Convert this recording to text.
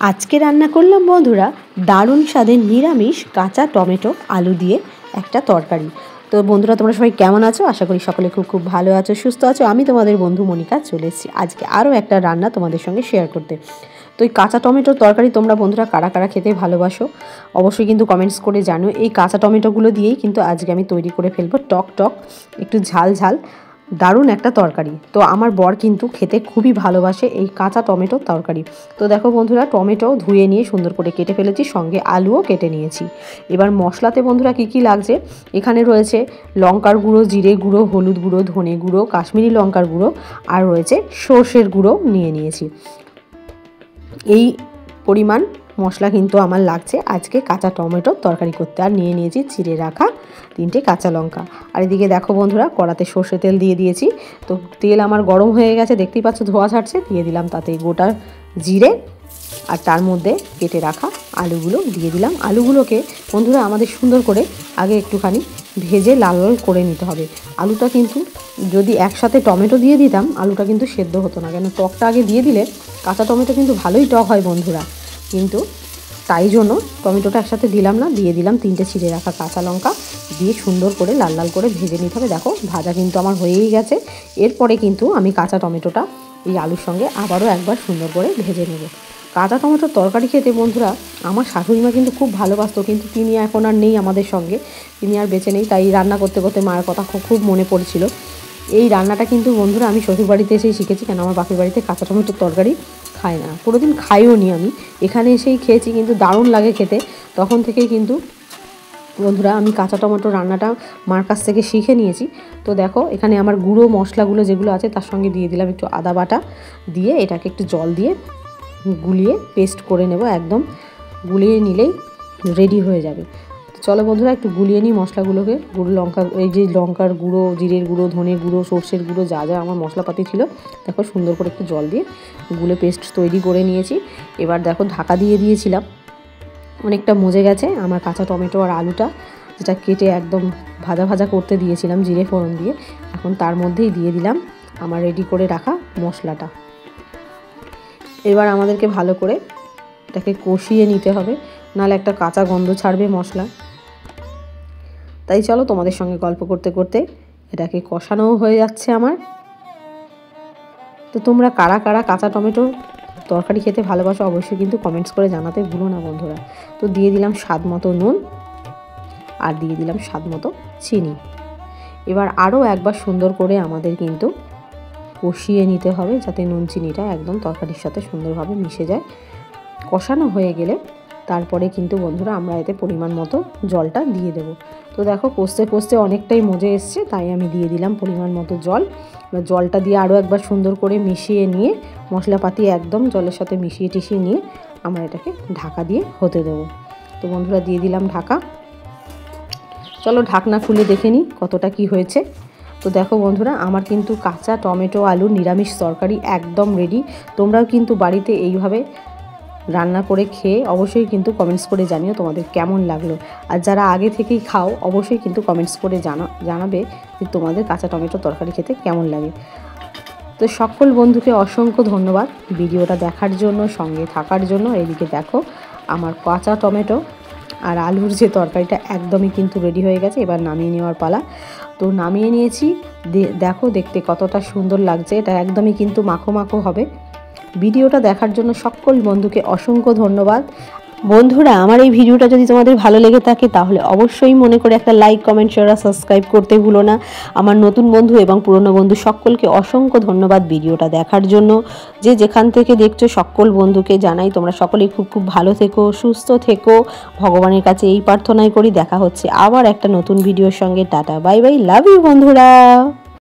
আজকে রান্না করলাম বন্ধুরা দারুণ স্বাদের নিরামিষ কাঁচা টমেটো আলু দিয়ে একটা তরকারি। তো বন্ধুরা তোমরা সবাই কেমন আছো? আশা করি সকলে খুব ভালো আছো, সুস্থ আছো। আমি তোমাদের বন্ধু মনিকা চলে এসেছি আজকে আরও একটা রান্না তোমাদের সঙ্গে শেয়ার করতে। তো এই কাঁচা টমেটোর তরকারি তোমরা বন্ধুরা কারা কারা খেতে ভালোবাসো অবশ্যই কিন্তু কমেন্টস করে জানো। এই কাঁচা টমেটোগুলো দিয়েই কিন্তু আজকে আমি তৈরি করে ফেলবো টক টক একটু ঝাল ঝাল দারুণ একটা তরকারি। তো আমার বর কিন্তু খেতে খুবই ভালোবাসে এই কাঁচা টমেটোর তরকারি। তো দেখো বন্ধুরা টমেটো ধুয়ে নিয়ে সুন্দর করে কেটে ফেলেছি, সঙ্গে আলুও কেটে নিয়েছি। এবার মশলাতে বন্ধুরা কি লাগছে এখানে রয়েছে লঙ্কার গুঁড়ো, জিরে গুঁড়ো, হলুদ গুঁড়ো, ধনে গুঁড়ো, কাশ্মীরি লঙ্কার গুঁড়ো আর রয়েছে সর্ষের গুঁড়ো নিয়েছি। এই পরিমাণ মশলা কিন্তু আমার লাগছে আজকে কাঁচা টমেটোর তরকারি করতে। আর নিয়েছি চিড়ে রাখা 3টে কাঁচা লঙ্কা। আর এদিকে দেখো বন্ধুরা কড়াতে সর্ষে তেল দিয়ে দিয়েছি। তো তেল আমার গরম হয়ে গেছে, দেখতেই পাচ্ছ ধোঁয়া ছাড়ছে। দিয়ে দিলাম তাতে গোটা জিরে আর তার মধ্যে কেটে রাখা আলুগুলো দিয়ে দিলাম। আলুগুলোকে বন্ধুরা আমাদের সুন্দর করে আগে একটুখানি ভেজে লাল লাল করে নিতে হবে। আলুটা কিন্তু যদি একসাথে টমেটো দিয়ে দিতাম আলুটা কিন্তু সেদ্ধ হতো না, কেন টকটা আগে দিয়ে দিলে কাঁচা টমেটো কিন্তু ভালোই টক হয় বন্ধুরা। কিন্তু তাই জন্য টমেটোটা একসাথে দিলাম না, দিয়ে দিলাম 3টে ছিঁড়ে রাখা কাঁচা লঙ্কা দিয়ে সুন্দর করে লাল লাল করে ভেজে নিতে হবে। দেখো ভাজা কিন্তু আমার হয়েই গেছে। এরপরে কিন্তু আমি কাঁচা টমেটোটা এই আলুর সঙ্গে আবারও একবার সুন্দর করে ভেজে নেব। কাঁচা টমেটোর তরকারি খেতে বন্ধুরা আমার শাশুড়িমা কিন্তু খুব ভালোবাসতো, কিন্তু তিনি এখন আর নেই আমাদের সঙ্গে, তিনি আর বেঁচে নেই। তাই রান্না করতে করতে মায়ের কথা খুব মনে পড়ছিল। এই রান্নাটা কিন্তু বন্ধুরা আমি শ্বশুরবাড়িতে এসেই শিখেছি, কেন আমার বাপের বাড়িতে কাঁচা টমেটোর তরকারি খাই না, কোনোদিন খাইও নি আমি, এখানে এসেই খেয়েছি, কিন্তু দারুণ লাগে খেতে। তখন থেকেই কিন্তু বন্ধুরা আমি কাঁচা টমেটো রান্নাটা মার কাছ থেকে শিখে নিয়েছি। তো দেখো এখানে আমার গুঁড়ো মশলাগুলো যেগুলো আছে তার সঙ্গে দিয়ে দিলাম একটু আদা বাটা, দিয়ে এটাকে একটু জল দিয়ে গুলিয়ে পেস্ট করে নেব। একদম গুলিয়ে নিলেই রেডি হয়ে যাবে। চলো বন্ধুরা একটু গুলিয়ে নিই মশলাগুলোকে। গুঁড়ো লঙ্কা, এই যে লঙ্কার গুঁড়ো, জিরের গুঁড়ো, ধনে গুঁড়ো, সর্ষের গুঁড়ো, যা যা আমার মশলাপাতি ছিল দেখো সুন্দর করে একটু জল দিয়ে গুলে পেস্ট তৈরি করে নিয়েছি। এবার দেখো ঢাকা দিয়ে দিয়েছিলাম, অনেকটা মজে গেছে আমার কাঁচা টমেটো আর আলুটা, যেটা কেটে একদম ভাজা ভাজা করতে দিয়েছিলাম জিরে ফোড়ন দিয়ে। এখন তার মধ্যেই দিয়ে দিলাম আমার রেডি করে রাখা মশলাটা। এবার আমাদেরকে ভালো করে এটাকে কষিয়ে নিতে হবে, নাহলে একটা কাঁচা গন্ধ ছাড়বে মশলা। তাই চলো তোমাদের সঙ্গে গল্প করতে করতে এটাকে কষানোও হয়ে যাচ্ছে আমার। তো তোমরা কারা কারা কাঁচা টমেটো তরকারি খেতে ভালোবাসো অবশ্যই কিন্তু কমেন্টস করে জানাতে ভুলো না বন্ধুরা। তো দিয়ে দিলাম স্বাদ মতো নুন আর দিয়ে দিলাম স্বাদ মতো চিনি। এবার আরও একবার সুন্দর করে আমাদের কিন্তু কষিয়ে নিতে হবে, যাতে নুন চিনিটা একদম তরকারির সাথে সুন্দরভাবে মিশে যায়। কষানো হয়ে গেলে তারপরে কিন্তু বন্ধুরা আমরা এতে পরিমাণ মতো জলটা দিয়ে দেব। তো দেখো কষতে কষতে অনেকটাই মজে এসছে, তাই আমি দিয়ে দিলাম পরিমাণ মতো জল। এবার জলটা দিয়ে আরও একবার সুন্দর করে মিশিয়ে নিয়ে মশলাপাতি একদম জলের সাথে মিশিয়ে টিশিয়ে নিয়ে আমরা এটাকে ঢাকা দিয়ে হতে দেবো। তো বন্ধুরা দিয়ে দিলাম ঢাকা। চলো ঢাকনা খুলে দেখে নিই কতটা কি হয়েছে। তো দেখো বন্ধুরা আমার কিন্তু কাঁচা টমেটো আলু নিরামিষ তরকারি একদম রেডি। তোমরাও কিন্তু বাড়িতে এইভাবে রান্না করে খেয়ে অবশ্যই কিন্তু কমেন্টস করে জানিও তোমাদের কেমন লাগলো। আর যারা আগে থেকেই খাও অবশ্যই কিন্তু কমেন্টস করে জানাবে যে তোমাদের কাঁচা টমেটো তরকারি খেতে কেমন লাগে। তো সকল বন্ধুকে অসংখ্য ধন্যবাদ ভিডিওটা দেখার জন্য, সঙ্গে থাকার জন্য। এদিকে দেখো আমার কাঁচা টমেটো আর আলুর যে তরকারিটা একদমই কিন্তু রেডি হয়ে গেছে। এবার নামিয়ে নেওয়ার পালা। তো নামিয়ে নিয়েছি, দেখো দেখতে কতটা সুন্দর লাগছে। এটা একদমই কিন্তু মাখো মাখো হবে। ভিডিওটা দেখার জন্য সকল বন্ধুকে অসংখ্য ধন্যবাদ। বন্ধুরা আমার এই ভিডিওটা যদি তোমাদের ভালো লেগে থাকে তাহলে অবশ্যই মনে করে একটা লাইক, কমেন্ট, শেয়ার আর সাবস্ক্রাইব করতে ভুলো না। আমার নতুন বন্ধু এবং পুরনো বন্ধু সকলকে অসংখ্য ধন্যবাদ ভিডিওটা দেখার জন্য। যে যেখান থেকে দেখছো সকল বন্ধুকে জানাই তোমরা সকলেই খুব ভালো থেকো, সুস্থ থেকো, ভগবানের কাছে এই প্রার্থনাই করি। দেখা হচ্ছে আবার একটা নতুন ভিডিওর সঙ্গে। Tata, bye bye, love you বন্ধুরা।